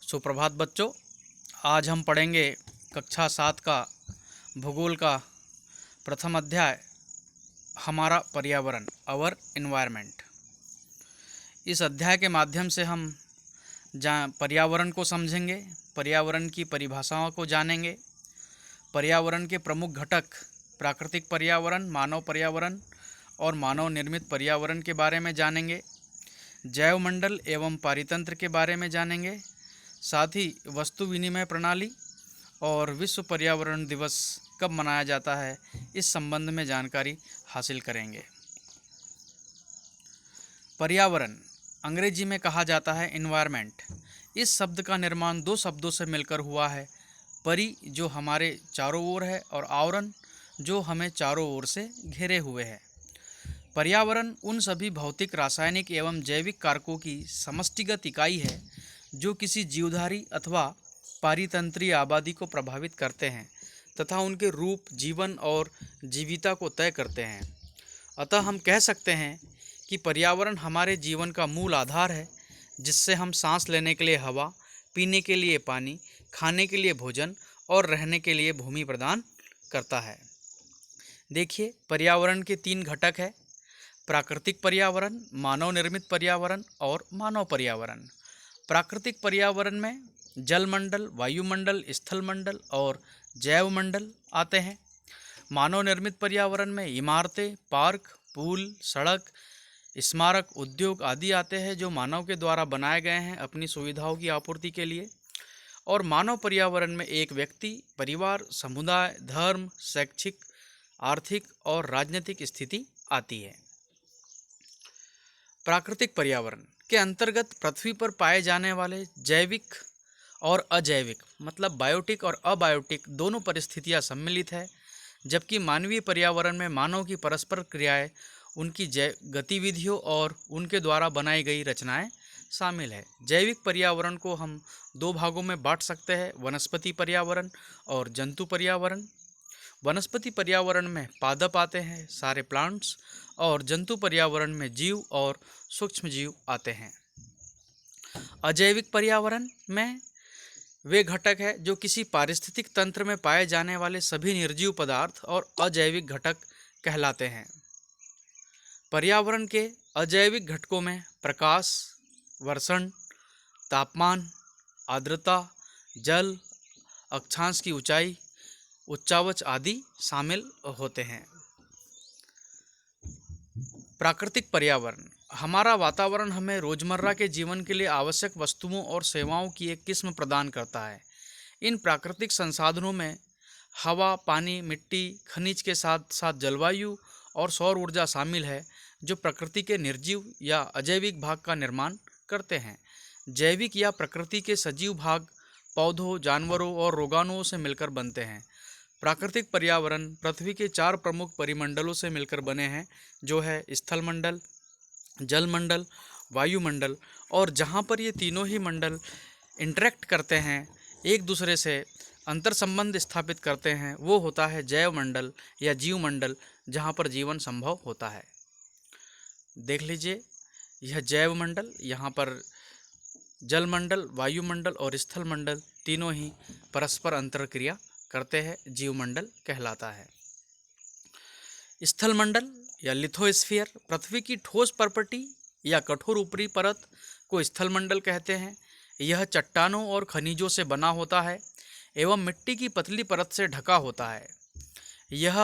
सुप्रभात बच्चों। आज हम पढ़ेंगे कक्षा 7 का भूगोल का प्रथम अध्याय हमारा पर्यावरण, आवर एनवायरनमेंट। इस अध्याय के माध्यम से हम पर्यावरण को समझेंगे, पर्यावरण की परिभाषाओं को जानेंगे, पर्यावरण के प्रमुख घटक प्राकृतिक पर्यावरण, मानव पर्यावरण और मानव निर्मित पर्यावरण के बारे में जानेंगे, जैवमंडल एवं पारितंत्र के बारे में जानेंगे, साथ ही वस्तु विनिमय प्रणाली और विश्व पर्यावरण दिवस कब मनाया जाता है, इस संबंध में जानकारी हासिल करेंगे। पर्यावरण अंग्रेजी में कहा जाता है एनवायरनमेंट। इस शब्द का निर्माण दो शब्दों से मिलकर हुआ है, परि जो हमारे चारों ओर है और आवरण जो हमें चारों ओर से घेरे हुए है। पर्यावरण उन सभी भौतिक, रासायनिक एवं जैविक कारकों की समष्टिगत इकाई है जो किसी जीवधारी अथवा पारितंत्रीय आबादी को प्रभावित करते हैं तथा उनके रूप, जीवन और जीविता को तय करते हैं। अतः हम कह सकते हैं कि पर्यावरण हमारे जीवन का मूल आधार है, जिससे हम सांस लेने के लिए हवा, पीने के लिए पानी, खाने के लिए भोजन और रहने के लिए भूमि प्रदान करता है। देखिए, पर्यावरण के 3 घटक हैं: प्राकृतिक पर्यावरण, मानव निर्मित पर्यावरण और मानव पर्यावरण। प्राकृतिक पर्यावरण में जलमंडल, वायुमंडल, स्थलमंडल और जैवमंडल आते हैं। मानव निर्मित पर्यावरण में इमारतें, पार्क, पुल, सड़क, स्मारक, उद्योग आदि आते हैं जो मानव के द्वारा बनाए गए हैं अपनी सुविधाओं की आपूर्ति के लिए। और मानव पर्यावरण में एक व्यक्ति, परिवार, समुदाय, धर्म, शैक्षिक, आर्थिक और राजनीतिक स्थिति आती है। प्राकृतिक पर्यावरण के अंतर्गत पृथ्वी पर पाए जाने वाले जैविक और अजैविक, मतलब बायोटिक और अबायोटिक दोनों परिस्थितियां सम्मिलित है, जबकि मानवीय पर्यावरण में मानव की परस्पर क्रियाएं, उनकी गतिविधियों और उनके द्वारा बनाई गई रचनाएं शामिल है। जैविक पर्यावरण को हम 2 भागों में बांट सकते हैं: वनस्पति पर्यावरण और जंतु पर्यावरण। वनस्पति पर्यावरण में पादप आते हैं, सारे प्लांट्स, और जंतु पर्यावरण में जीव और सूक्ष्म जीव आते हैं। अजैविक पर्यावरण में वे घटक है जो किसी पारिस्थितिक तंत्र में पाए जाने वाले सभी निर्जीव पदार्थ और अजैविक घटक कहलाते हैं। पर्यावरण के अजैविक घटकों में प्रकाश, वर्षण, तापमान, आर्द्रता, जल, अक्षांश की ऊंचाई, उच्चावच आदि शामिल होते हैं। प्राकृतिक पर्यावरण हमारा वातावरण हमें रोजमर्रा के जीवन के लिए आवश्यक वस्तुओं और सेवाओं की एक किस्म प्रदान करता है। इन प्राकृतिक संसाधनों में हवा, पानी, मिट्टी, खनिज के साथ साथ जलवायु और सौर ऊर्जा शामिल है, जो प्रकृति के निर्जीव या अजैविक भाग का निर्माण करते हैं। जैविक या प्रकृति के सजीव भाग पौधों, जानवरों और रोगाणुओं से मिलकर बनते हैं। प्राकृतिक पर्यावरण पृथ्वी के 4 प्रमुख परिमंडलों से मिलकर बने हैं, जो है स्थलमंडल, जलमंडल, वायुमंडल, और जहाँ पर ये तीनों ही मंडल इंटरेक्ट करते हैं, एक दूसरे से अंतर संबंध स्थापित करते हैं, वो होता है जैवमंडल या जीवमंडल, जहाँ पर जीवन संभव होता है। देख लीजिए, यह जैवमंडल, यहाँ पर जलमंडल, वायुमंडल और स्थलमंडल तीनों ही परस्पर अंतरक्रिया करते हैं, जीवमंडल कहलाता है। स्थलमंडल या लिथोस्फीयर पृथ्वी की ठोस प्रॉपर्टी या कठोर ऊपरी परत को स्थलमंडल कहते हैं। यह चट्टानों और खनिजों से बना होता है एवं मिट्टी की पतली परत से ढका होता है। यह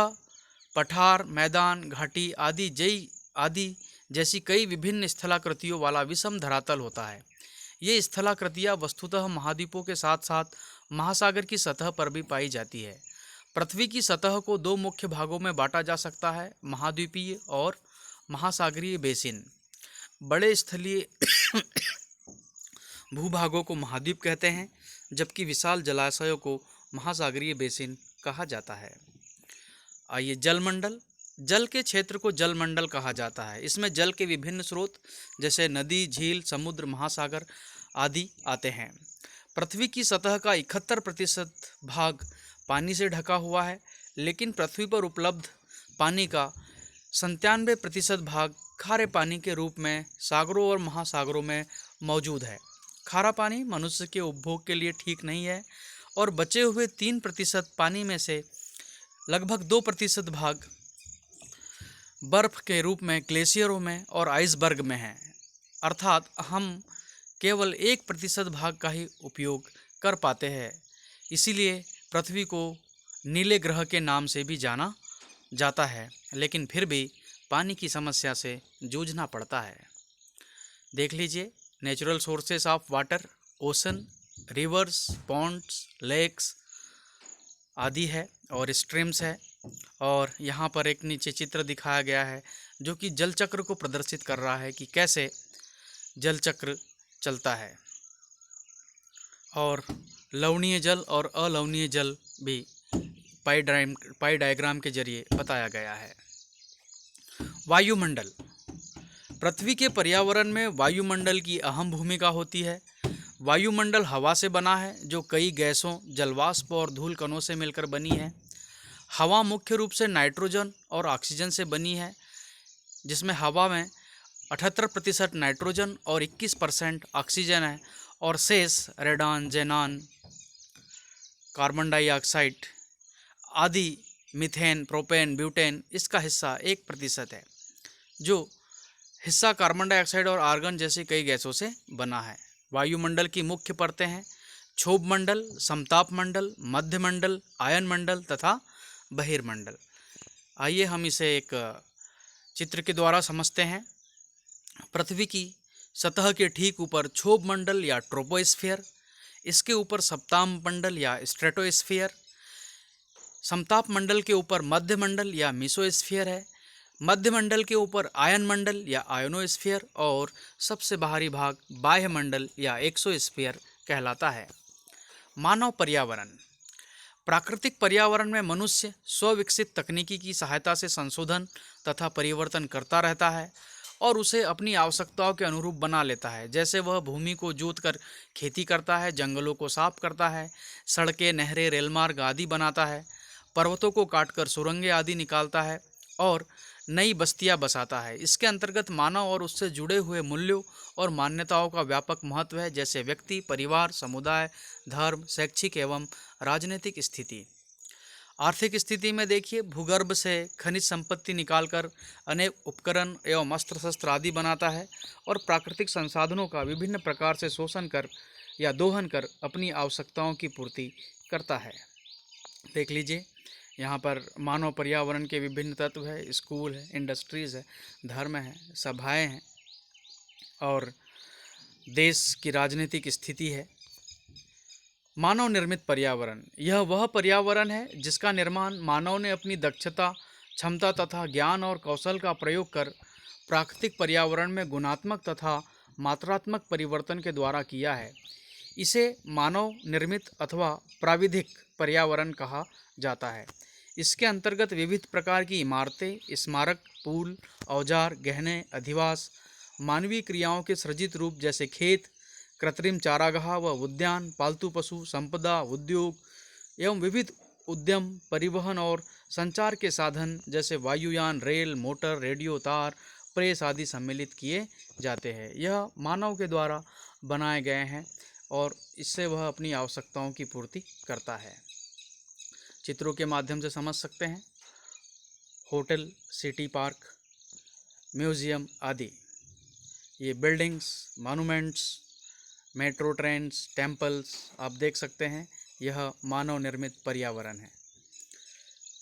पठार, मैदान, घाटी आदि जैसी कई विभिन्न स्थलाकृतियों वाला विषम धरातल होता है। ये स्थलाकृतियाँ वस्तुतः महाद्वीपों के साथ साथ महासागर की सतह पर भी पाई जाती है। पृथ्वी की सतह को 2 मुख्य भागों में बांटा जा सकता है: महाद्वीपीय और महासागरीय बेसिन। बड़े स्थलीय भूभागों को महाद्वीप कहते हैं, जबकि विशाल जलाशयों को महासागरीय बेसिन कहा जाता है। आइए, जलमंडल। जल के क्षेत्र को जलमंडल कहा जाता है। इसमें जल के विभिन्न स्रोत जैसे नदी, झील, समुद्र, महासागर आदि आते हैं। पृथ्वी की सतह का 71% भाग पानी से ढका हुआ है, लेकिन पृथ्वी पर उपलब्ध पानी का 97% भाग खारे पानी के रूप में सागरों और महासागरों में मौजूद है। खारा पानी मनुष्य के उपभोग के लिए ठीक नहीं है और बचे हुए 3% पानी में से लगभग 2% भाग बर्फ के रूप में ग्लेशियरों में और आइसबर्ग में है। अर्थात हम केवल 1% भाग का ही उपयोग कर पाते हैं। इसीलिए पृथ्वी को नीले ग्रह के नाम से भी जाना जाता है, लेकिन फिर भी पानी की समस्या से जूझना पड़ता है। देख लीजिए, natural sources of water, ocean, rivers, ponds, lakes आदि है और स्ट्रीम्स है। और यहाँ पर एक नीचे चित्र दिखाया गया है जो कि जल चक्र को प्रदर्शित कर रहा है कि कैसे जल चक्र चलता है। और लवणीय जल और अलवणीय जल भी पाई डायग्राम के जरिए बताया गया है। वायुमंडल। पृथ्वी के पर्यावरण में वायुमंडल की अहम भूमिका होती है। वायुमंडल हवा से बना है जो कई गैसों, जलवाष्प और धूल कणों से मिलकर बनी है। हवा मुख्य रूप से नाइट्रोजन और ऑक्सीजन से बनी है, जिसमें हवा में 78% नाइट्रोजन और 21% ऑक्सीजन है और शेष रेडॉन, जेनॉन, कार्बन डाइऑक्साइड आदि, मीथेन, प्रोपेन, ब्यूटेन इसका हिस्सा 1% है, जो हिस्सा कार्बन डाइऑक्साइड और आर्गन जैसी कई गैसों से बना है। वायुमंडल की मुख्य परतें हैं क्षोभ मंडल, समताप मंडल, मध्य मंडल, आयन मंडल तथा बहिर्मंडल। आइए हम इसे एक चित्र के द्वारा समझते हैं। पृथ्वी की सतह के ठीक ऊपर क्षोभ मंडल या ट्रोपोस्फियर, इसके ऊपर सप्ताम मंडल या स्ट्रेटोस्फियर, समताप मंडल के ऊपर मध्य मंडल या मीसोस्फियर है, मध्य मंडल के ऊपर आयन मंडल या आयोनोस्फियर और सबसे बाहरी भाग बाह्य मंडल या एक्सोस्फियर कहलाता है। मानव पर्यावरण। प्राकृतिक पर्यावरण में मनुष्य स्वविकसित तकनीकी की सहायता से संशोधन तथा परिवर्तन करता रहता है और उसे अपनी आवश्यकताओं के अनुरूप बना लेता है। जैसे वह भूमि को जोतकर खेती करता है, जंगलों को साफ करता है, सड़कें, नहरें, रेलमार्ग आदि बनाता है, पर्वतों को काटकर सुरंगें आदि निकालता है और नई बस्तियां बसाता है। इसके अंतर्गत मानव और उससे जुड़े हुए मूल्यों और मान्यताओं का व्यापक महत्व है, जैसे व्यक्ति, परिवार, समुदाय, धर्म, शैक्षिक एवं राजनीतिक स्थिति। आर्थिक स्थिति में देखिए, भूगर्भ से खनिज संपत्ति निकालकर अनेक उपकरण एवं अस्त्र शस्त्र आदि बनाता है और प्राकृतिक संसाधनों का विभिन्न प्रकार से शोषण कर या दोहन कर अपनी आवश्यकताओं की पूर्ति करता है। देख लीजिए, यहाँ पर मानव पर्यावरण के विभिन्न तत्व है, स्कूल है, इंडस्ट्रीज़ है, धर्म है, सभाएं हैं और देश की राजनीतिक स्थिति है। मानव निर्मित पर्यावरण। यह वह पर्यावरण है जिसका निर्माण मानव ने अपनी दक्षता, क्षमता तथा ज्ञान और कौशल का प्रयोग कर प्राकृतिक पर्यावरण में गुणात्मक तथा मात्रात्मक परिवर्तन के द्वारा किया है। इसे मानव निर्मित अथवा प्राविधिक पर्यावरण कहा जाता है। इसके अंतर्गत विविध प्रकार की इमारतें, स्मारक, पुल, औजार, गहने, अधिवास, मानवीय क्रियाओं के सृजित रूप जैसे खेत, कृत्रिम चारागाह व उद्यान, पालतू पशु संपदा, उद्योग एवं विविध उद्यम, परिवहन और संचार के साधन जैसे वायुयान, रेल, मोटर, रेडियो, तार, प्रेस आदि सम्मिलित किए जाते हैं। यह मानव के द्वारा बनाए गए हैं और इससे वह अपनी आवश्यकताओं की पूर्ति करता है। चित्रों के माध्यम से समझ सकते हैं। होटल, सिटी पार्क, म्यूज़ियम आदि, ये buildings, monuments, metro trains, temples आप देख सकते हैं। यह मानव निर्मित पर्यावरण है।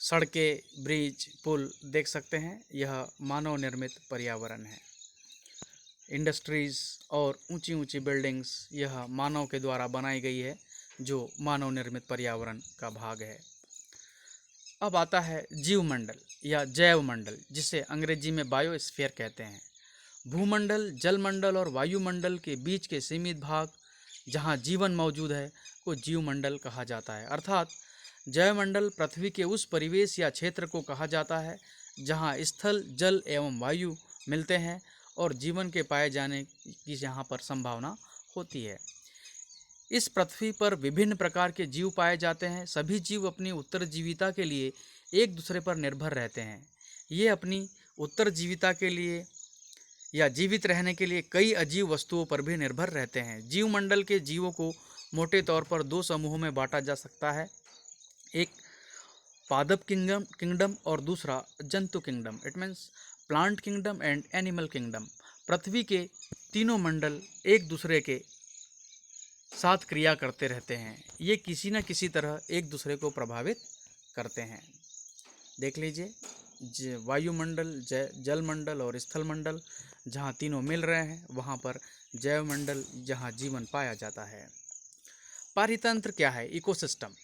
सड़कें, ब्रिज, पुल देख सकते हैं, यह मानव निर्मित पर्यावरण है। इंडस्ट्रीज़ और ऊंची ऊंची बिल्डिंग्स, यह मानव के द्वारा बनाई गई है, जो मानव निर्मित पर्यावरण का भाग है। अब आता है जीवमंडल या जैव मंडल, जिसे अंग्रेजी में बायोस्फीयर कहते हैं। भूमंडल, जलमंडल और वायुमंडल के बीच के सीमित भाग जहाँ जीवन मौजूद है को जीवमंडल कहा जाता है। अर्थात जैवमंडल पृथ्वी के उस परिवेश या क्षेत्र को कहा जाता है जहाँ स्थल, जल एवं वायु मिलते हैं और जीवन के पाए जाने की यहाँ पर संभावना होती है। इस पृथ्वी पर विभिन्न प्रकार के जीव पाए जाते हैं। सभी जीव अपनी उत्तरजीविता के लिए एक दूसरे पर निर्भर रहते हैं। ये अपनी उत्तरजीविता के लिए या जीवित रहने के लिए कई अजीब वस्तुओं पर भी निर्भर रहते हैं। जीवमंडल के जीवों को मोटे तौर पर दो समूहों में बांटा जा सकता है, एक पादप किंगडम किंगडम और दूसरा जंतु kingdom. It means plant kingdom and animal kingdom. पृथ्वी के तीनों मंडल एक दूसरे के साथ क्रिया करते रहते हैं। ये किसी न किसी तरह एक दूसरे को प्रभावित करते हैं। देख लीजिए, वायुमंडल, जलमंडल और स्थलमंडल, जहाँ तीनों मिल रहे हैं वहाँ पर जैवमंडल, जहाँ जीवन पाया जाता है। पारितंत्र क्या है? इकोसिस्टम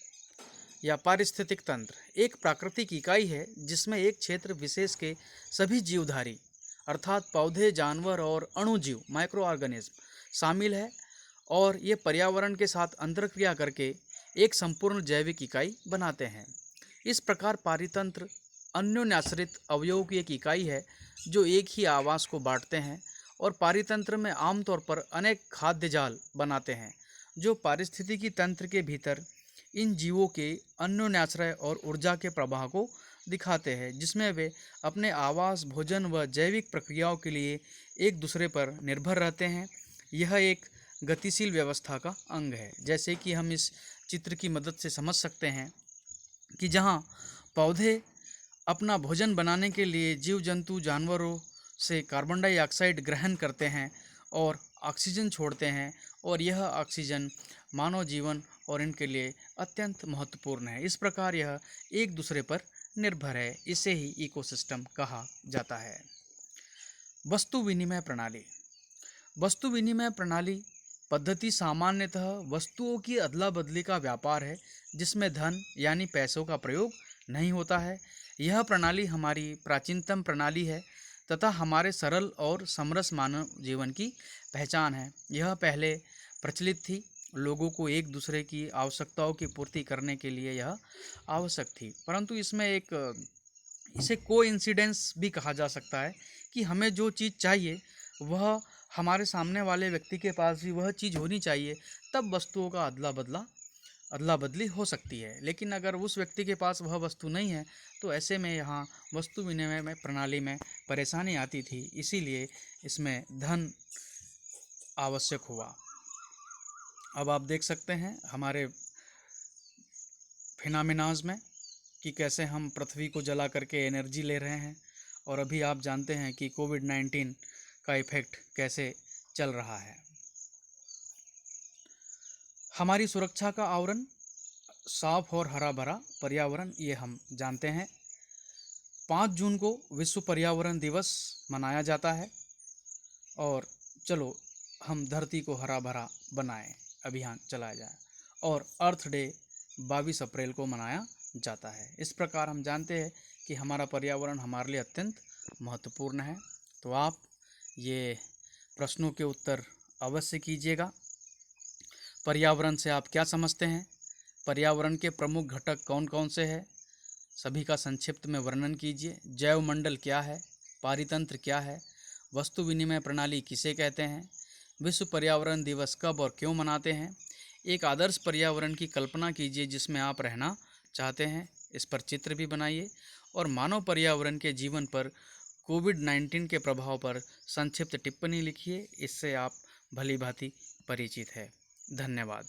या पारिस्थितिक तंत्र एक प्राकृतिक इकाई है जिसमें एक क्षेत्र विशेष के सभी जीवधारी अर्थात पौधे, जानवर और अणुजीव माइक्रो ऑर्गेनिज्म शामिल है और ये पर्यावरण के साथ अंतरक्रिया करके एक संपूर्ण जैविक इकाई बनाते हैं। इस प्रकार पारितंत्र अन्योन्याश्रित अवयवों की एक इकाई है जो एक ही आवास को बांटते हैं और पारितंत्र में आमतौर पर अनेक खाद्य जाल बनाते हैं जो पारिस्थितिकी तंत्र के भीतर इन जीवों के अन्योन्याश्रय और ऊर्जा के प्रवाह को दिखाते हैं, जिसमें वे अपने आवास, भोजन व जैविक प्रक्रियाओं के लिए एक दूसरे पर निर्भर रहते हैं। यह एक गतिशील व्यवस्था का अंग है। जैसे कि हम इस चित्र की मदद से समझ सकते हैं कि जहाँ पौधे अपना भोजन बनाने के लिए जीव जंतु जानवरों से कार्बन डाइऑक्साइड ग्रहण करते हैं और ऑक्सीजन छोड़ते हैं, और यह ऑक्सीजन मानव जीवन और इनके लिए अत्यंत महत्वपूर्ण है। इस प्रकार यह एक दूसरे पर निर्भर है। इसे ही इकोसिस्टम कहा जाता है। वस्तु विनिमय प्रणाली। वस्तु विनिमय प्रणाली पद्धति सामान्यतः वस्तुओं की अदला बदली का व्यापार है जिसमें धन यानी पैसों का प्रयोग नहीं होता है। यह प्रणाली हमारी प्राचीनतम प्रणाली है तथा हमारे सरल और समरस मानव जीवन की पहचान है। यह पहले प्रचलित थी, लोगों को एक दूसरे की आवश्यकताओं की पूर्ति करने के लिए यह आवश्यक थी, परंतु इसमें इसे कोइंसिडेंस भी कहा जा सकता है कि हमें जो चीज़ चाहिए वह हमारे सामने वाले व्यक्ति के पास भी वह चीज़ होनी चाहिए, तब वस्तुओं का अदला बदली हो सकती है। लेकिन अगर उस व्यक्ति के पास वह वस्तु नहीं है तो ऐसे में यहाँ वस्तु विनिमय में प्रणाली में परेशानी आती थी, इसीलिए इसमें धन आवश्यक हुआ। अब आप देख सकते हैं हमारे फिनोमेनाज में कि कैसे हम पृथ्वी को जला करके एनर्जी ले रहे हैं, और अभी आप जानते हैं कि कोविड-19 का इफेक्ट कैसे चल रहा है। हमारी सुरक्षा का आवरण साफ और हरा भरा पर्यावरण, ये हम जानते हैं। 5 जून को विश्व पर्यावरण दिवस मनाया जाता है, और चलो हम धरती को हरा भरा बनाएं अभियान चलाया जाए, और अर्थ डे 22 अप्रैल को मनाया जाता है। इस प्रकार हम जानते हैं कि हमारा पर्यावरण हमारे लिए अत्यंत महत्वपूर्ण है। तो आप ये प्रश्नों के उत्तर अवश्य कीजिएगा। पर्यावरण से आप क्या समझते हैं? पर्यावरण के प्रमुख घटक कौन कौन से हैं? सभी का संक्षिप्त में वर्णन कीजिए। जैवमंडल क्या है? पारितंत्र क्या है? वस्तु विनिमय प्रणाली किसे कहते हैं? विश्व पर्यावरण दिवस कब और क्यों मनाते हैं? एक आदर्श पर्यावरण की कल्पना कीजिए जिसमें आप रहना चाहते हैं, इस पर चित्र भी बनाइए, और मानव पर्यावरण के जीवन पर कोविड-19 के प्रभाव पर संक्षिप्त टिप्पणी लिखिए। इससे आप भली भांति परिचित है। धन्यवाद।